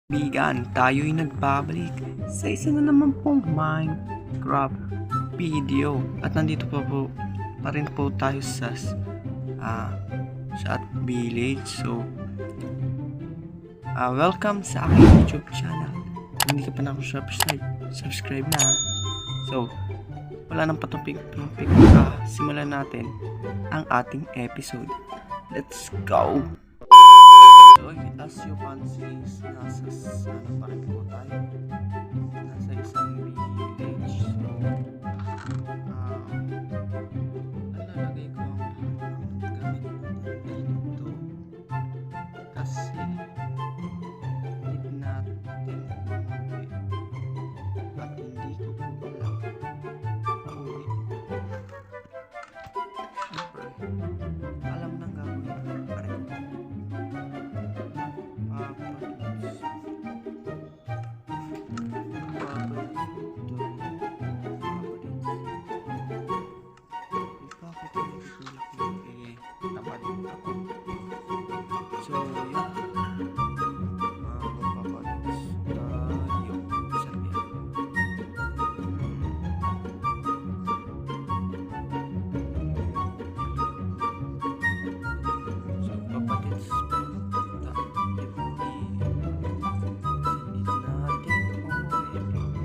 Kaibigan, tayo'y nagbabalik sa isa na naman pong Minecraft video at nandito pa rin po tayo sa village. So welcome sa aking YouTube channel. Kung hindi ka pa subscribe na. So wala nang patumpik, simulan natin ang ating episode. Let's go! So, as you can see, nasa pa rin po tayo. Nasa isang village. So, nalalagay ko ang gamit dito. Kasi, need natin umuwi. At hindi ko po alam pauwi. Siyempre, alam nang gagawin pa rin. So, yun. Magpapalis tayo sa biyan. So, papalis punta. Hindi natin umuwi.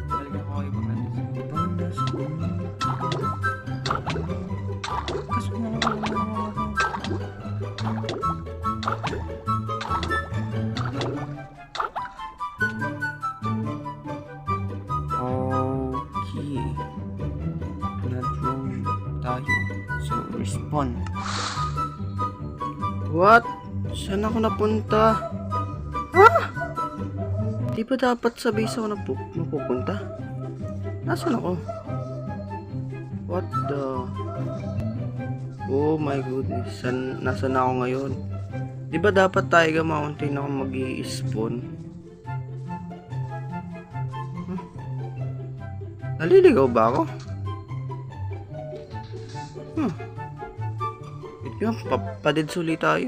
Balikan ko kayo papalis. Okay, na-drone tayo. So, respawn. What? Saan ako napunta? Ha? Di ba dapat sa base ako mapupunta? Nasaan ako? What the... Oh my goodness. Nasaan ako ngayon? Di ba dapat Taiga Mountain ako mag-i-spawn? Naliligaw ba ako? Wait nga, papadedsuli tayo.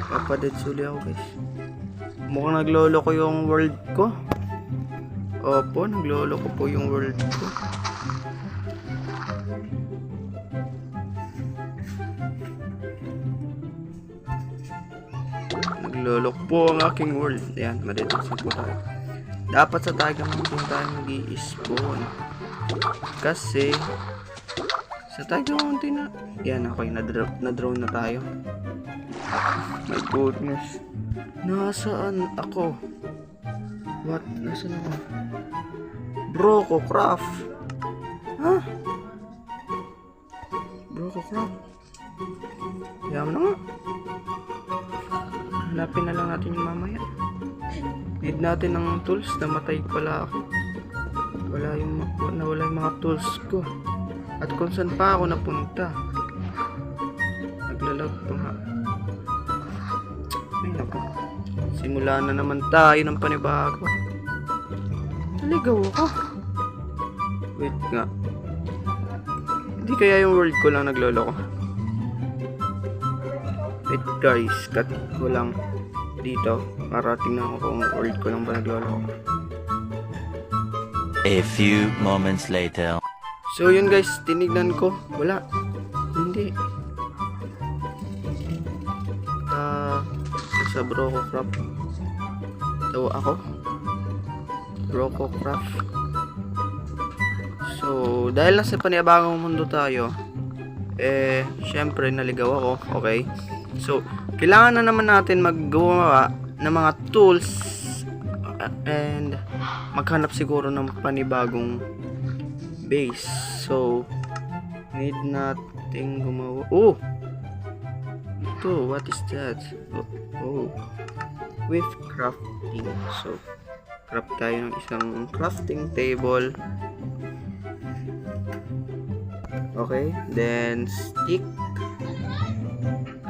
Papadedsuli ako guys. Mukhang naglolo ko yung world ko. Opo, naglolo ko po yung world ko. Naglolo ko po ang aking world. Ayan, madedesuli po tayo. Dapat sa Taiga Mountain tayo mag-i-spawn. Kasi sa Taiga Mountain na... Yan, okay, na-drone na tayo. My goodness. Nasaan ako? What? Nasaan ako? Brococraft. Ha? Brococraft. Yaman na nga. Hanapin na lang natin yung mamaya. Need natin ng tools. Namatay pala ako. Nawala yung mga tools ko. At kung saan pa ako napunta. Naglalag pa nga. Ay naku. Simula na naman tayo ng panibago. Naligaw ako. Wait nga. Hindi kaya yung world ko lang naglolo ko. Wait guys. Cut ko lang dito para tingnan ko kung world ko lang ba naglolo ko. A few moments later. So yun guys, tinignan ko. Wala. Hindi. Sa Brococraft. Tawa ako. Brococraft. So, dahil nasa panibagong mundo tayo, syempre naligaw ako. Okay. So, kailangan na naman natin maggawa ng mga tools and maghanap siguro ng panibagong base. So, need nating gumawa. Oh! Ito, what is that? Oh. With crafting. So, craft tayo ng isang crafting table. Okay, then stick.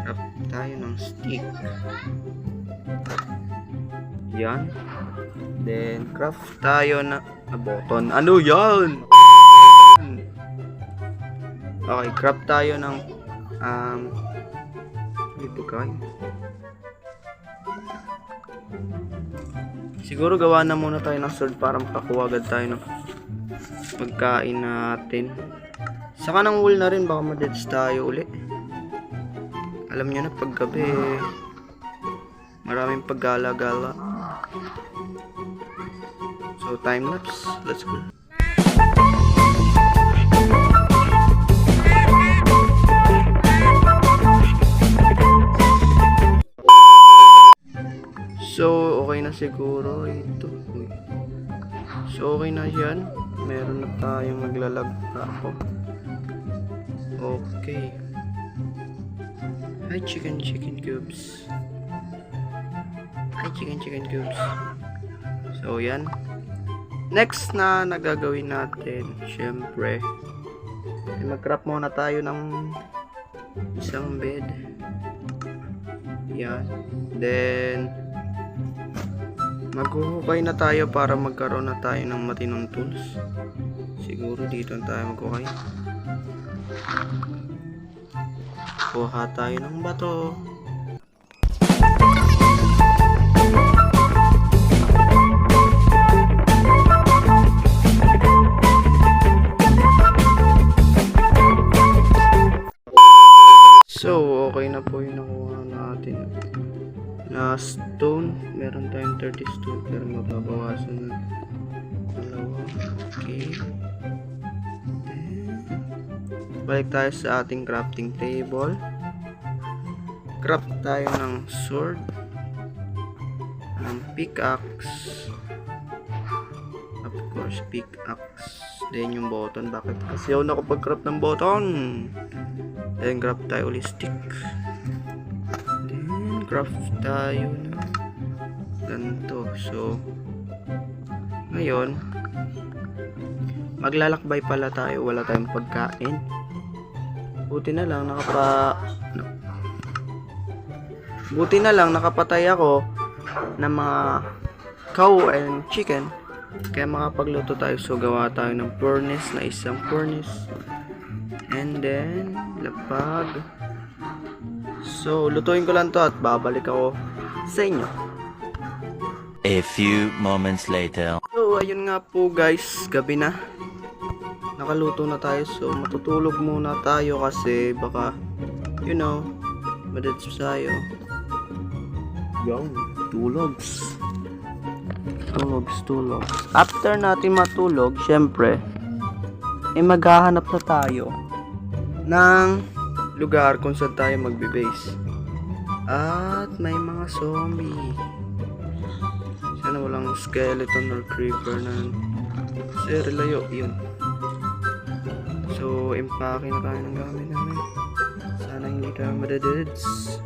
Craft tayo ng stick. Yan. Then, craft tayo na button. Ano yan? Okay, craft tayo ng Dito kain. Siguro gawa na muna tayo ng sword para makakuha agad tayo ng pagkain natin. Saka ng wool na rin, baka madeds tayo uli. Alam nyo na, paggabi maraming paggala-gala. So time lapse, let's go. So, okay na siguro ito. So, okay na yan. Meron na tayong naglalag pa ako. Okay. Hi, chicken cubes. Hi, chicken cubes. So, yan. Next na nagagawin natin, syempre, mag-craft muna tayo ng isang bed. Yan. Then, maghuhukay na tayo para magkaroon na tayo ng matinong tools. Siguro dito na tayo maghukay. Kuha tayo ng bato. So, okay na po yung nakuha natin na stone. Meron tayong 30 stone pero mababawasan na dalawa. Okay. Balik tayo sa ating crafting table. Craft tayo ng sword, ng pickaxe, of course pickaxe, then yung button. Bakit kasi ako nakapag-craft ng button? Then craft tayo ulit stick, then craft tayo ng ganito. So ngayon maglalakbay pala tayo, wala tayong pagkain. Buti na lang nakapatay ako ng mga cow and chicken, kaya makapagluto tayo. So gawa tayo ng furnace, na isang furnace, and then lapag. So lutuin ko lang to at babalik ako sa inyo. A few moments later. So ayun nga po guys, gabi na, nakaluto na tayo. So matutulog muna tayo kasi baka madeds tayo. Yung tulogs. After natin matulog, syempre maghahanap na tayo ng lugar kung saan tayo magbe-base. At may mga zombie. Sana walang skeleton or creeper na layo. Yun. So, impake na tayo ng gamit namin. Sana hindi tayo madadeds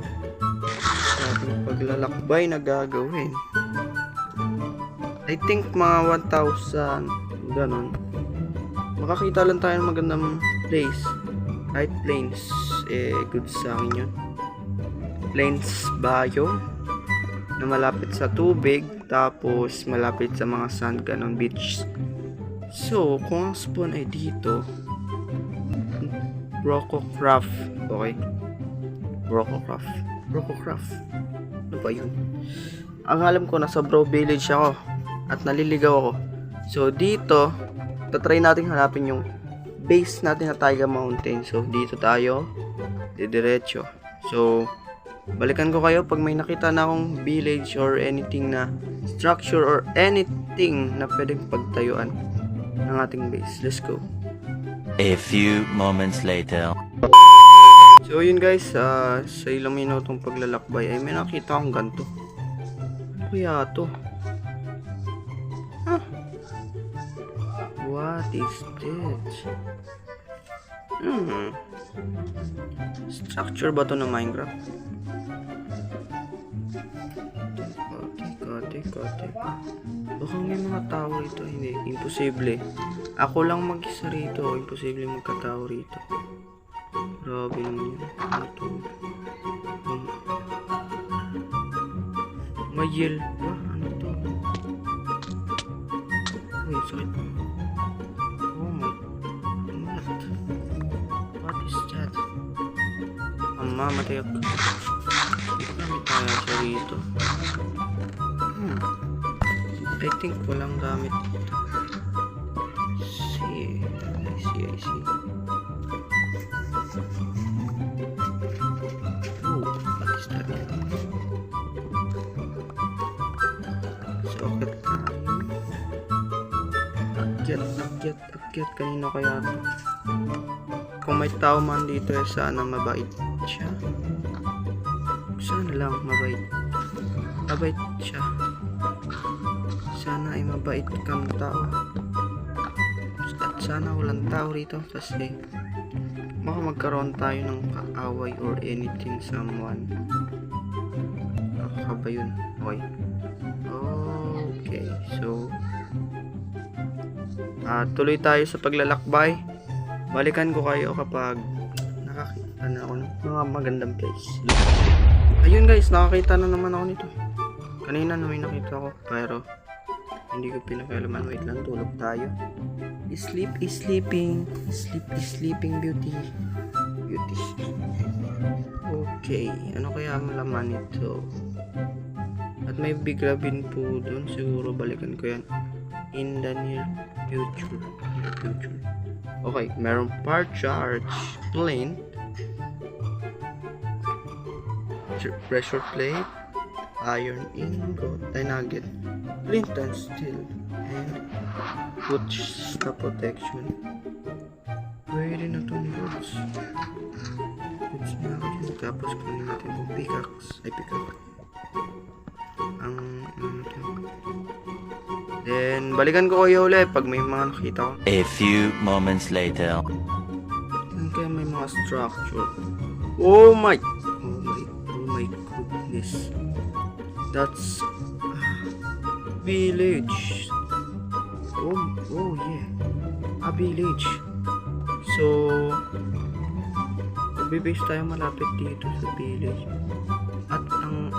sa ating paglalakbay na gagawin. I think mga 1,000 ganon. Makakita lang tayo ng magandang place. Kahit plains, good sa akin yun. Plains biome na malapit sa tubig, tapos malapit sa mga sand, ganon, beach. So, kung ang spawn ay dito, Brococraft. Okay. Brococraft. Ano ba yun? Ang alam ko, nasa Bro Village ako at naliligaw ako. So, dito, tatry natin hanapin yung base natin na Taiga Mountain. So, dito tayo, diretso. So, balikan ko kayo pag may nakita na akong village or anything na structure or anything na pwedeng pagtayuan ng ating base. Let's go. A few moments later. So yun guys, sa ilang minutong paglalakbay ay may nakita akong ganito. Ano kaya to? Huh? What is this? Structure ba to ng Minecraft? Kote. Baka may mga tao rito. Hindi, imposible. Ako lang mag-isa rito. Imposible magkatao rito. Grabe naman yun. Ano to? May yel ba? Ano to? Uy, sakit mo. Oh my. What is that? mamamatay ako. Gamit tayo siya rito. I think walang gamit dito. I see. Oh, what is that? So, akyat. Kanino kaya ito? Kung may tao man dito, sana mabait siya. Sana lang mabait siya. Sana ay mabait kang tao. At sana walang tao rito kasi baka magkaroon tayo ng kaaway or anything someone. Ako ba yun? Okay, so tuloy tayo sa paglalakbay. Balikan ko kayo kapag nakakita na ako ng mga magandang place. Ayun guys, nakakita na naman ako nito. Kanina na may nakita ko pero hindi ko pinakialaman. Wait lang, tulog tayo. Sleep is sleeping. Sleep is sleeping, beauty. Okay, ano kaya malaman ito? At may big rabin po doon. Siguro balikan ko yan in the near future. Okay, meron part charge plane, pressure plate, iron ingot, nugget, flint and steel, and boots na protection. Pwede na itong boots. Boots na ako dyan. Tapos kunin natin itong pickaxe. Then, balikan ko kayo ulit pag may mga nakita ko. A few moments later. Kaya may mga structure. Oh my goodness. That's village. Oh yeah. A village. So, magbibase tayo malapit dito sa village. At ang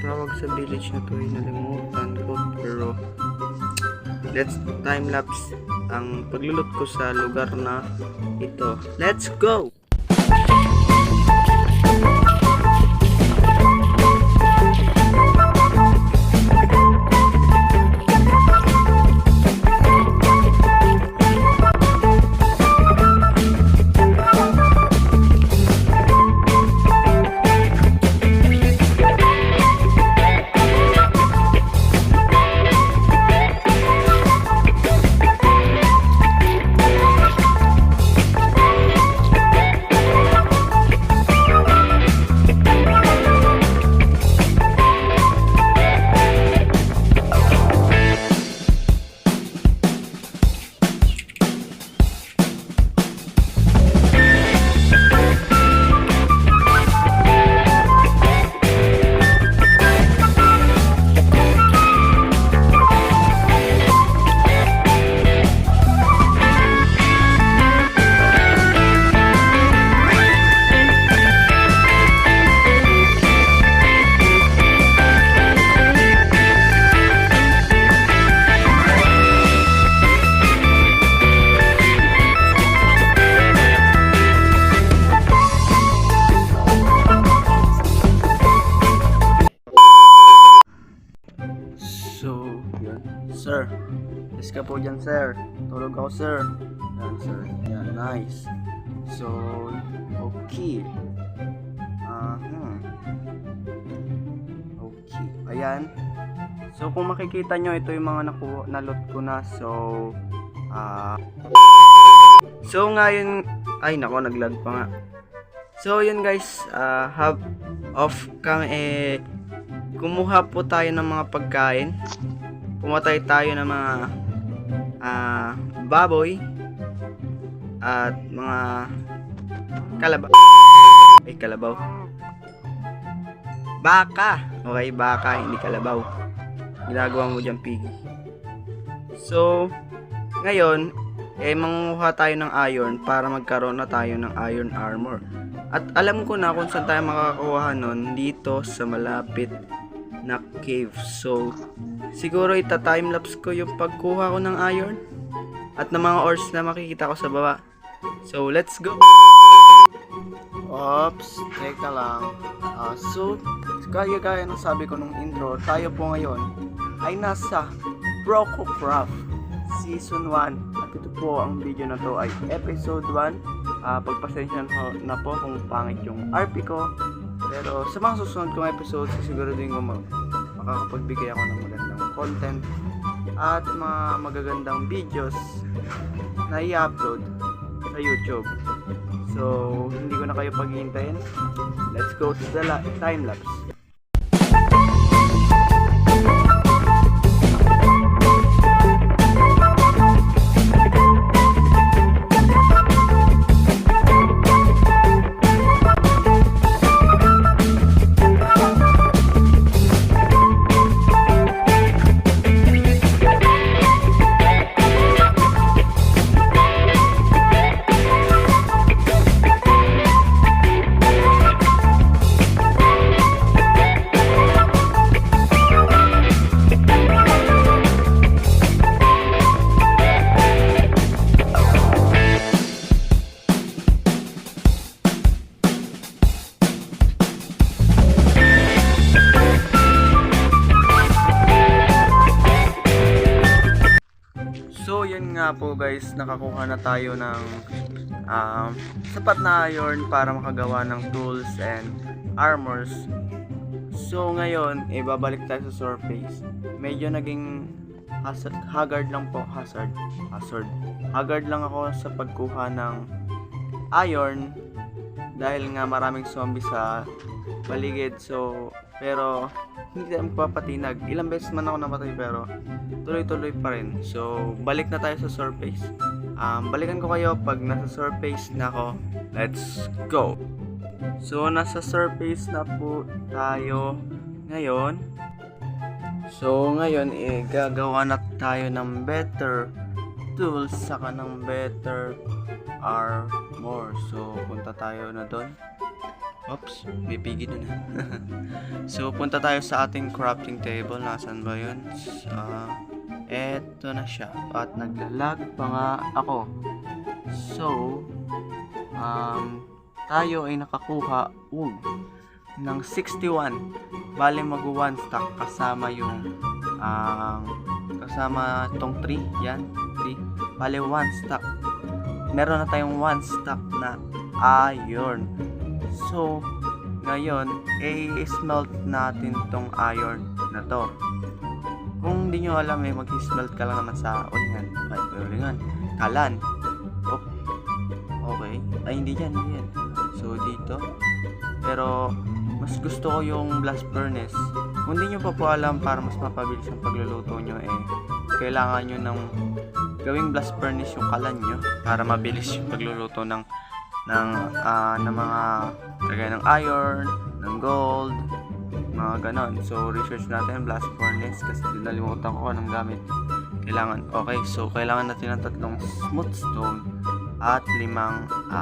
tawag sa village na to ay nalimutan ko, pero let's time lapse ang paglulot ko sa lugar na ito. Let's go! Sir, yes ka po dyan, sir. Tulog ako, sir. Yan, sir. Yan, nice. So, okay. Okay, ayan. So, kung makikita nyo, ito yung mga nalot ko na. So, ngayon, ay, nako, naglag pa nga. So, yun guys, have off kami, kumuha po tayo ng mga pagkain. Pumatay tayo ng mga baboy at mga kalabaw. Baka. Okay, baka, hindi kalabaw. Ginagawa mo dyan, piggy. So, ngayon, manguha tayo ng iron para magkaroon na tayo ng iron armor. At alam ko na kung saan tayo makakakuha nun, dito sa malapit na cave. So, siguro ita-timelapse ko yung pagkuha ko ng iron at ng mga ores na makikita ko sa baba. So, let's go! Ops, teka lang. So, gaya ng sabi ko nung intro, tayo po ngayon ay nasa Brococraft Season 1. At ito po, ang video na to ay Episode 1. Pagpasensya na po kung pangit yung RP ko. Pero sa mga susunod kong episodes, siguraduhin ko makakapagbigay ako ng magandang content at mga magagandang videos na i-upload sa YouTube. So, hindi ko na kayo paghihintayin. Let's go to the time lapse. So yun nga po guys, nakakuha na tayo ng sapat na iron para makagawa ng tools and armors. So ngayon, babalik tayo sa surface. Medyo naging haggard lang po, haggard lang ako sa pagkuha ng iron dahil nga maraming zombie sa paligid. So, pero hindi tayo magpapatinag. Ilang beses man ako namatay pero tuloy-tuloy pa rin. So, balik na tayo sa surface. Balikan ko kayo pag nasa surface na ako. Let's go! So, nasa surface na po tayo ngayon. So, ngayon, gagawa na tayo ng better tools saka ng better armor. So, punta tayo na doon. Oops, may piggy na. So, punta tayo sa ating crafting table. Nasaan ba yun? Eto na siya. At naglalag pa nga ako. So, tayo ay nakakuha ng 61. Bale, mag-1 stack kasama yung kasama itong 3. Yan, 3. Bale, 1 stack. Meron na tayong 1 stack na iron. So, ngayon, i-smelt natin tong iron na to. Kung hindi nyo alam, mag-smelt ka lang naman sa ulingan. Kalan. Oh, okay. Ay, hindi yan. So, dito. Pero, mas gusto ko yung blast furnace. Kung hindi nyo pa po alam, para mas mapabilis ang pagluluto nyo, kailangan nyo ng gawing blast furnace yung kalan nyo para mabilis yung pagluluto ng mga kagaya ng iron, ng gold, mga ganon. So, research natin blast furnace kasi nalimutan ko anong gamit kailangan. Okay, so kailangan natin ng 3 smooth stone at 5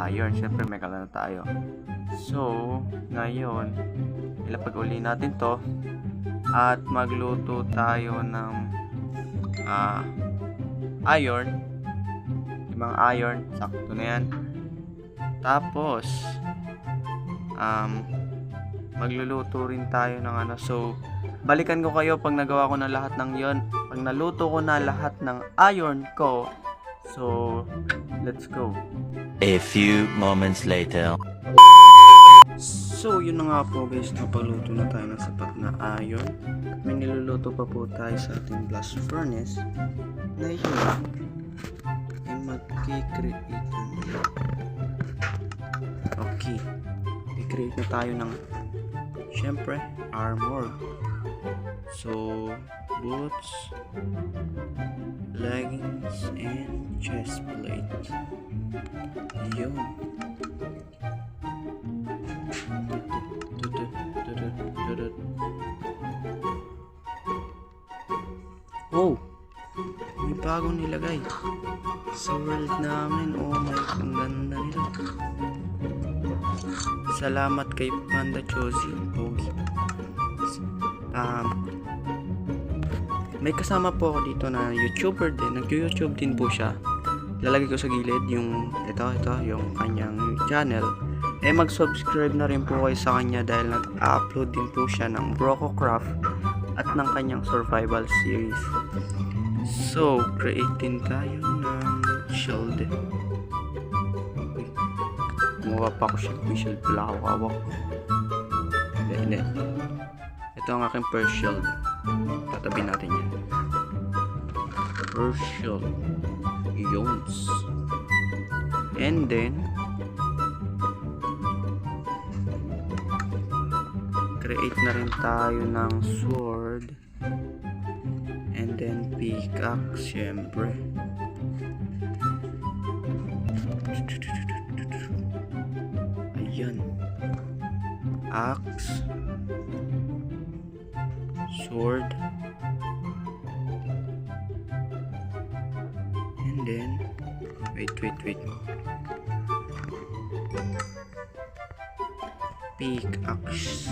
iron. Siyempre, may kalan na tayo. So, ngayon, ilapag uli natin to at magluto tayo ng iron. 5 iron, sakto na yan. Tapos, magluluto rin tayo ng So, balikan ko kayo pag nagawa ko na lahat ng yon. Pag naluto ko na lahat ng iron ko. So, let's go. A few moments later. So, yun na nga po guys. Napagluto na tayo ng sapat na iron. May niluluto pa po tayo sa ating blast furnace. Na yun, ay mag-create Okay, i-create na tayo ng syempre armor. So, boots, leggings, and chest plate. Yun. Oh, may bagong nilagay sa world namin. Oh my, ang ganda nila. Salamat kay Panda Chosi. Pogi. May kasama po ako dito na YouTuber din. Nag-YouTube din po siya. Lalagay ko sa gilid yung ito yung kanyang channel. mag-subscribe na rin po kayo sa kanya dahil nag-upload din po siya ng Brococraft at ng kanyang survival series. So, create din tayo ng shield. Uy, gumawa pa ako shield pala ako kawak. Hindi. Ito ang aking first shield. Tatabi natin yan. First shield. Yons. And then, create na rin tayo ng sword. And then, pickaxe, syempre. Ayan. Axe. Sword. And then, wait. Pickaxe.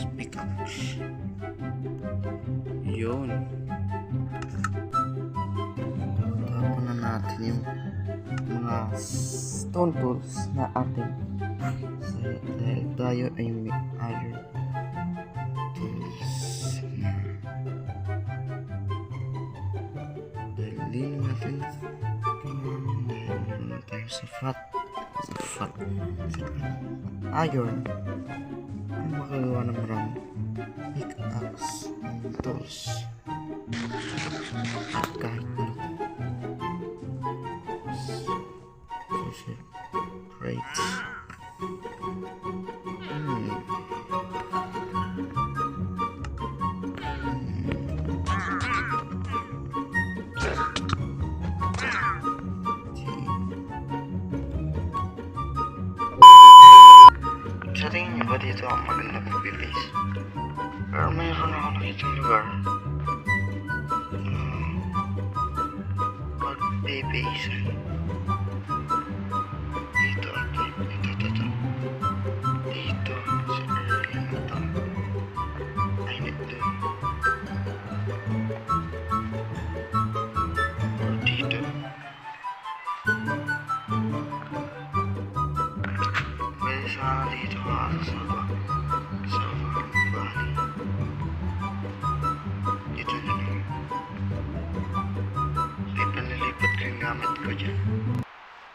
Yun. Tapon na natin yung mga stone tools na atin. Dahil tayo ay may iron tools na dalhin natin. Meron tayo sa fat iron. Ano makagawa ng marami? Pickaxe tools at kahit ano. Crates. Sa tingin niyo ba dito ang maganda mag-base? Pero mayroon ako nakita lugar mag-base dito at dito sa area na to ay nito or dito pwede sana dito sa valley dito na lang so ipanlilipat ko yung gamit ko dyan.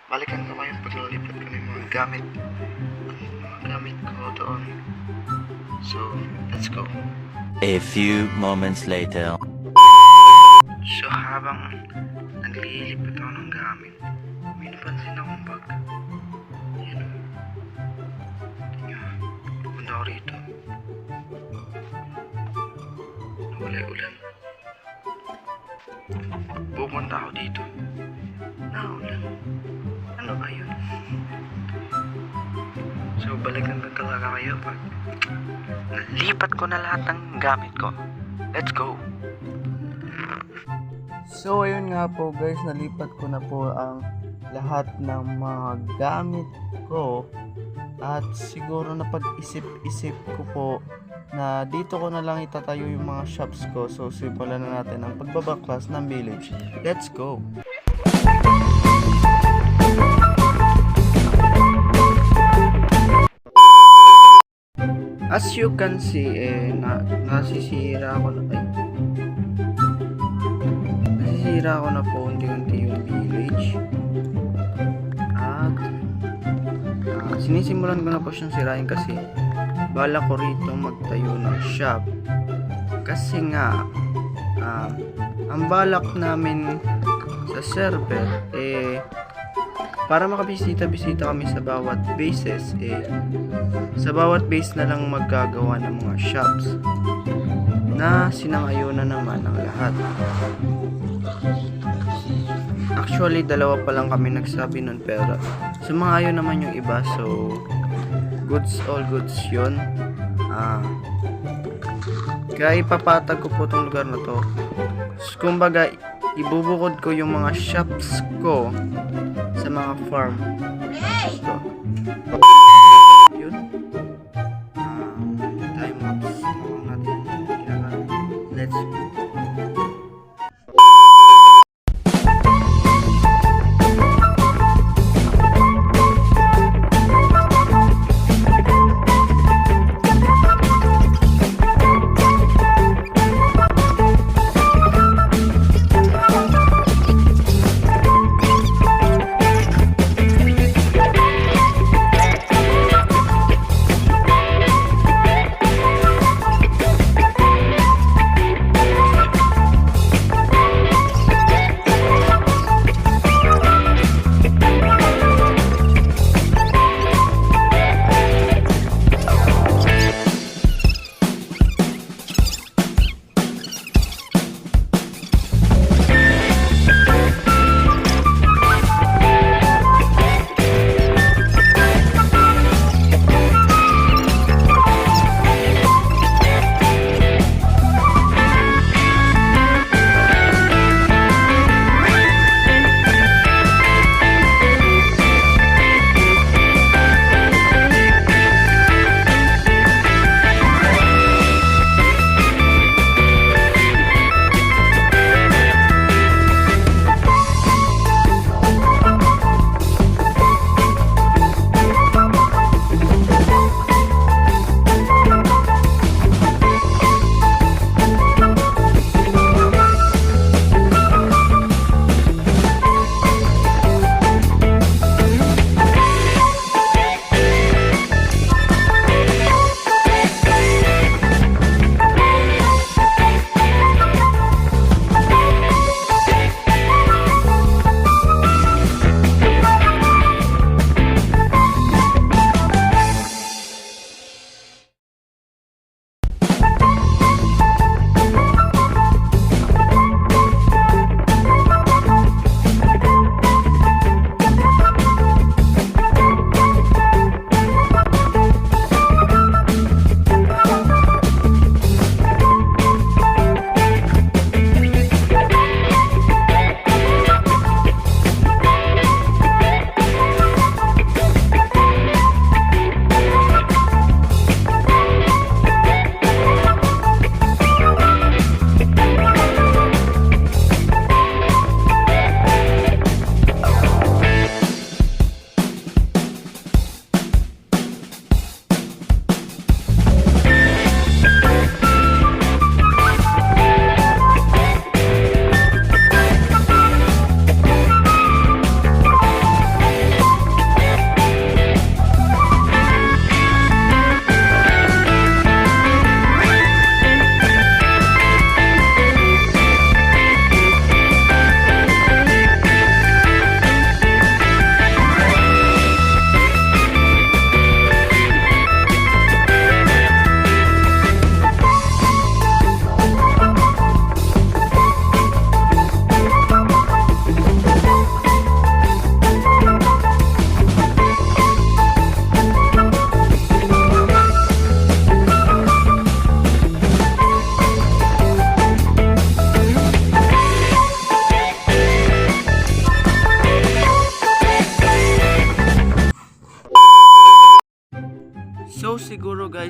Balikan ko kayo pag nalipat ko na yung mga gamit ko doon. So, let's go. A few moments later. So, habang naglilipat ako ng gamit, may napansin akong bag. Yan o. Tingnan. Pupunta ako rito. Nawala yung ulan. Pupunta ako dito. Naulan. Ano ba yun? So, balikan ko talaga kayo pag nalipat ko na lahat ng gamit ko. Let's go! So, ayun nga po guys, nalipat ko na po ang lahat ng mga gamit ko. At siguro napag-isip ko po na dito ko na lang itatayo yung mga shops ko. So, simulan na natin ang pagbabaklas ng village. Let's go! As you can see, nasisira ako na po unti-unti yung village. At sinisimulan ko na po siyang sirain kasi bala ko rito magtayo ng shop. Kasi nga, ang balak namin sa server, para makabisita-bisita kami sa bawat bases, sa bawat base na lang maggagawa ng mga shops na sinangayunan naman ang lahat. Actually, dalawa pa lang kami nagsabi nun pero sumangayon naman yung iba, so all goods yun. Kaya ipapatag ko po tong lugar na to. Kumbaga, ibubukod ko yung mga shops ko sa mga farm. So, yun. Time lapse natin. Let's go.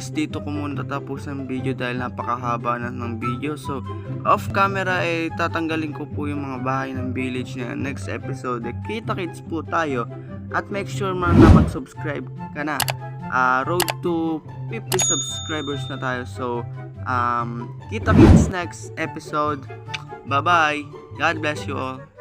guys, dito ko muna tatapos ang video dahil napakahaba na ng video. So, off camera tatanggalin ko po yung mga bahay ng village na next episode. Kita-kits po tayo at make sure na mag-subscribe ka na. Road to 50 subscribers na tayo. So, kita-kits next episode. Bye-bye. God bless you all.